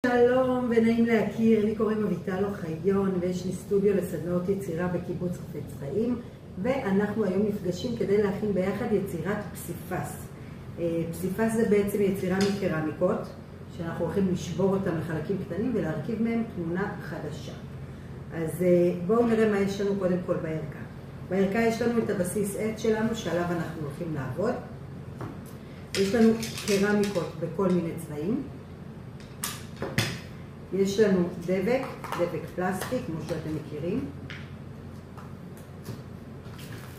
שלום ונעים להכיר, לי קוראים אביטל אוחיון ויש לי סטודיו לסדנאות יצירה בקיבוץ חפץ חיים, ואנחנו היום נפגשים כדי להכין ביחד יצירת פסיפס. פסיפס זה בעצם יצירה מקרמיקות שאנחנו הולכים לשבור אותם לחלקים קטנים ולהרכיב מהם תמונה חדשה. אז בואו נראה מה יש לנו קודם כל בערכה. בערכה יש לנו את הבסיס עץ שלנו שעליו אנחנו הולכים לעבוד. יש לנו קרמיקות בכל מיני צבעים. יש לנו דבק פלסטיק, כמו שאתם מכירים.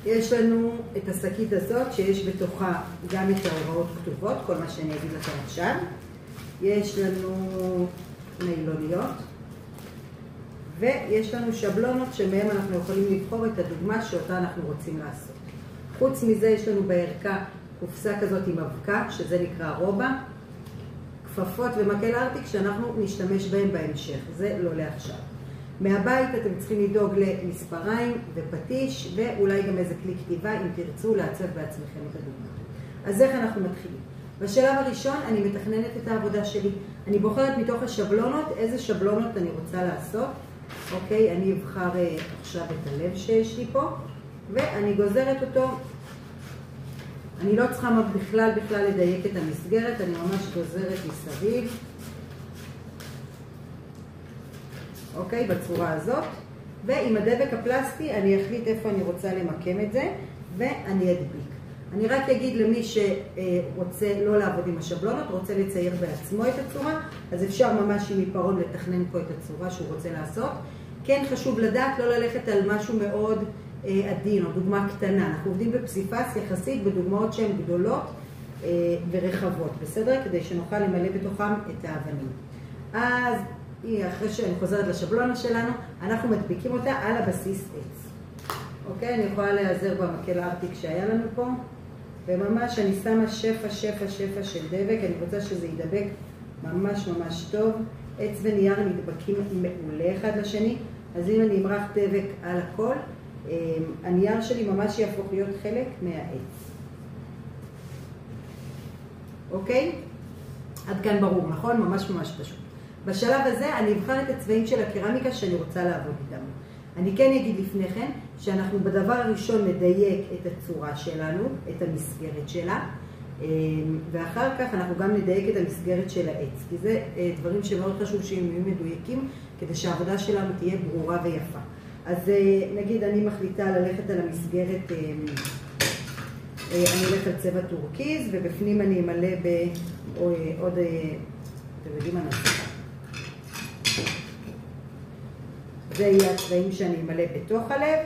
יש לנו את השקית הזאת שיש בתוכה גם את ההוראות כתובות, כל מה שאני אגיד לכם עכשיו. יש לנו ניילוניות, ויש לנו שבלונות שמהם אנחנו יכולים לבחור את הדוגמה שאותה אנחנו רוצים לעשות. חוץ מזה יש לנו בערכה קופסה כזאת עם אבקה, שזה נקרא רובה. כפפות ומקל ארטיק שאנחנו נשתמש בהם בהמשך, זה לא לעכשיו. מהבית אתם צריכים לדאוג למספריים ופטיש ואולי גם איזה כלי כתיבה אם תרצו לעצב בעצמכם את הדוגמה. אז איך אנחנו מתחילים? בשלב הראשון אני מתכננת את העבודה שלי. אני בוחרת מתוך השבלונות איזה שבלונות אני רוצה לעשות. אוקיי, אני אבחר עכשיו את הלב שיש לי פה ואני גוזרת אותו. אני לא צריכה בכלל לדייק את המסגרת, אני ממש גוזרת מסביב. אוקיי, בצורה הזאת. ועם הדבק הפלסטי אני אחליט איפה אני רוצה למקם את זה, ואני אדביק. אני רק אגיד למי שרוצה לא לעבוד עם השבלונות, רוצה לצייר בעצמו את הצורה, אז אפשר ממש עם עיפרון לתכנן פה את הצורה שהוא רוצה לעשות. כן חשוב לדעת לא ללכת על משהו מאוד עדין או דוגמה קטנה. אנחנו עובדים בפסיפס יחסית בדוגמאות שהן גדולות ורחבות, בסדר? כדי שנוכל למלא בתוכם את האבנים. אז אחרי שאני חוזרת לשבלונה שלנו, אנחנו מדביקים אותה על הבסיס עץ. אוקיי? אני יכולה להיעזר במקל הארטיק שהיה לנו פה, וממש אני שמה שפע של דבק. אני רוצה שזה ידבק ממש טוב. עץ ונייר נדבקים מעולה אחד לשני, אז אם אני אמרח דבק על הכל, הנייר שלי ממש יהפוך להיות חלק מהעץ. אוקיי? עד כאן ברור, נכון? ממש פשוט. בשלב הזה אני אבחר את הצבעים של הקרמיקה שאני רוצה לעבוד איתם. אני כן אגיד לפני כן שאנחנו בדבר הראשון נדייק את הצורה שלנו, את המסגרת שלה, ואחר כך אנחנו גם נדייק את המסגרת של העץ, כי זה דברים שמאוד חשוב שהם יהיו מדויקים כדי שהעבודה שלנו תהיה ברורה ויפה. אז נגיד אני מחליטה ללכת על המסגרת, אני הולך על צבע טורקיז ובפנים אני אמלא בעוד, אתם יודעים מה נעשה. זה יהיה הצבעים שאני אמלא בתוך הלב,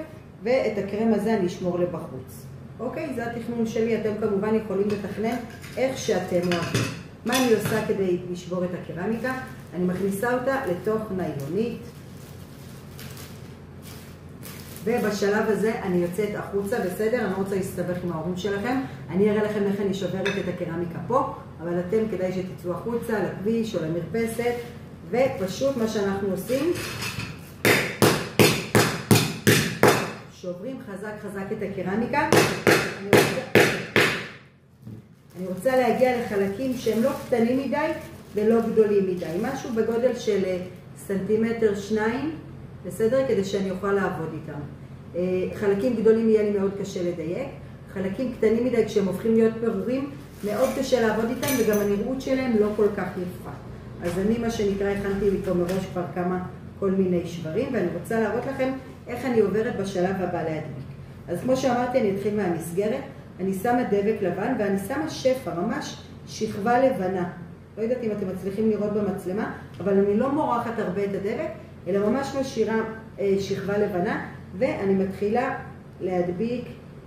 ואת הקרם הזה אני אשמור לבחוץ. אוקיי, זה התכנון שלי, אתם כמובן יכולים לתכנן איך שאתם אוהבים. מה אני עושה כדי לשבור את הקרמיקה? אני מכניסה אותה לתוך ניילונית. ובשלב הזה אני יוצאת החוצה, בסדר? אני לא רוצה להסתבך עם ההורים שלכם. אני אראה לכם איך אני שוברת את הקרמיקה פה, אבל אתם כדאי שתצאו החוצה, לכביש או למרפסת, ופשוט מה שאנחנו עושים, שוברים חזק את הקרמיקה. אני רוצה להגיע לחלקים שהם לא קטנים מדי ולא גדולים מדי. משהו בגודל של סנטימטר 2, בסדר? כדי שאני אוכל לעבוד איתם. חלקים גדולים יהיה לי מאוד קשה לדייק. חלקים קטנים מדי, כשהם הופכים להיות פירורים, מאוד קשה לעבוד איתם, וגם הנראות שלהם לא כל כך יפה. אז אני, מה שנקרא, הכנתי לי פה מראש כבר כל מיני שברים, ואני רוצה להראות לכם איך אני עוברת בשלב הבא להדביק. אז כמו שאמרתי, אני אתחיל מהמסגרת. אני שמה דבק לבן, ואני שמה שפע, ממש שכבה לבנה. לא יודעת אם אתם מצליחים לראות במצלמה, אבל אני לא מורחת הרבה את הדבק, אלא ממש משאירה שכבה לבנה, ואני מתחילה להדביק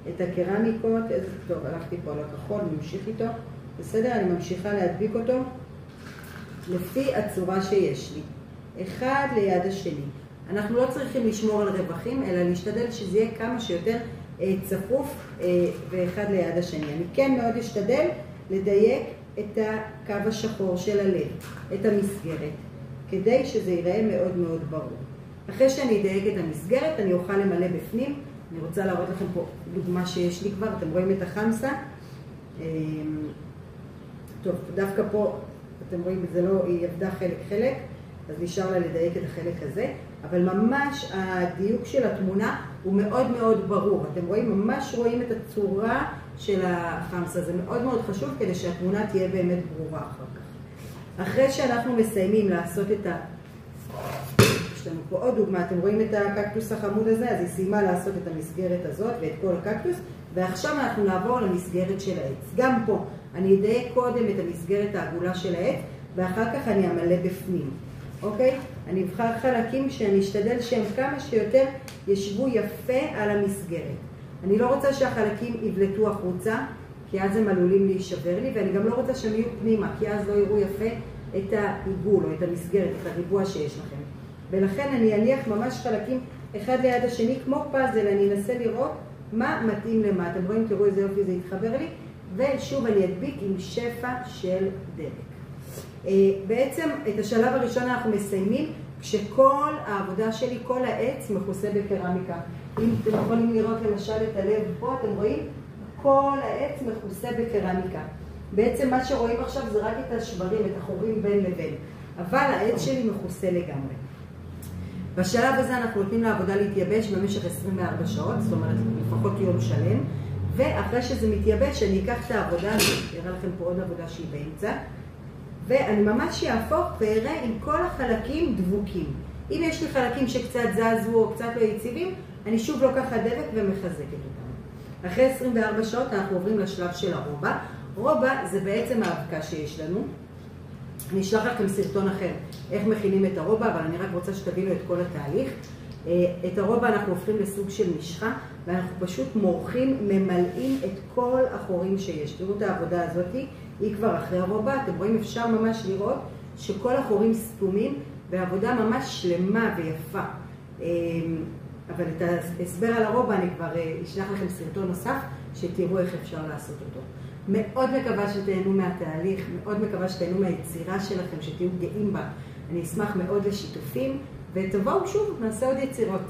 את הקרמיקות. איזה טוב, הלכתי פה על הכחול, ממשיך איתו. בסדר, אני ממשיכה להדביק אותו לפי הצורה שיש לי. אחד ליד השני. אנחנו לא צריכים לשמור על רווחים, אלא להשתדל שזה יהיה כמה שיותר צפוף ואחד ליד השני. אני כן מאוד אשתדל לדייק את הקו השחור של הלב, את המסגרת, כדי שזה ייראה מאוד ברור. אחרי שאני אדייק את המסגרת, אני אוכל למלא בפנים. אני רוצה להראות לכם פה דוגמה שיש לי כבר, אתם רואים את החמסה. טוב, דווקא פה אתם רואים, זה לא, היא עבדה חלק, אז נשאר לה לדייק את החלק הזה, אבל ממש הדיוק של התמונה הוא מאוד מאוד ברור. אתם רואים, ממש רואים את הצורה של החמסה, זה מאוד מאוד חשוב כדי שהתמונה תהיה באמת ברורה אחר כך. אחרי שאנחנו מסיימים לעשות את יש לנו פה עוד דוגמה, אתם רואים את הקקטוס החמוד הזה, אז היא סיימה לעשות את המסגרת הזאת ואת כל הקקטוס, ועכשיו אנחנו נעבור למסגרת של העץ. גם פה אני אדייק קודם את המסגרת העגולה של העץ, ואחר כך אני אמלא בפנים. אוקיי? אני אבחר חלקים שאני אשתדל שהם כמה שיותר ישבו יפה על המסגרת. אני לא רוצה שהחלקים יבלטו החוצה, כי אז הם עלולים להישבר לי, ואני גם לא רוצה שהם יהיו פנימה, כי אז לא יראו יפה את העיגול או את המסגרת, את הריבוע שיש לכם. ולכן אני אניח ממש חלקים אחד ליד השני, כמו פאזל, אני אנסה לראות מה מתאים למה. אתם רואים, תראו איזה יופי זה יתחבר לי, ושוב אני אדביק עם שפע של דבק. בעצם את השלב הראשון אנחנו מסיימים כשכל העבודה שלי, כל העץ מכוסה בקרמיקה. אם אתם יכולים לראות למשל את הלב פה, אתם רואים? כל העץ מכוסה בקרמיקה. בעצם מה שרואים עכשיו זה רק את השברים, את החורים בין לבין. אבל העץ שלי מכוסה לגמרי. בשלב הזה אנחנו נותנים לעבודה להתייבש במשך 24 שעות, זאת אומרת לפחות יום שלם. ואחרי שזה מתייבש אני אקח את העבודה, אני אראה לכם פה עוד עבודה שהיא באמצע. ואני ממש יהפוך ואראה עם כל החלקים דבוקים. אם יש לי חלקים שקצת זזו או קצת לא יציבים, אני שוב לוקחת דבק ומחזקת אותם. אחרי 24 שעות אנחנו עוברים לשלב של הרובה. רובה זה בעצם האבקה שיש לנו. אני אשלח לכם סרטון אחר איך מכינים את הרובה, אבל אני רק רוצה שתבינו את כל התהליך. את הרובה אנחנו הופכים לסוג של משחה, ואנחנו פשוט מורחים, ממלאים את כל החורים שיש. תראו את העבודה הזאת, היא כבר אחרי הרובה. אתם רואים, אפשר ממש לראות שכל החורים סתומים, והעבודה ממש שלמה ויפה. אבל את ההסבר על הרובה אני כבר אשלח לכם סרטון נוסף, שתראו איך אפשר לעשות אותו. מאוד מקווה שתהנו מהתהליך, מאוד מקווה שתהנו מהיצירה שלכם, שתהיו גאים בה. אני אשמח מאוד לשיתופים, ותבואו שוב, נעשה עוד יצירות.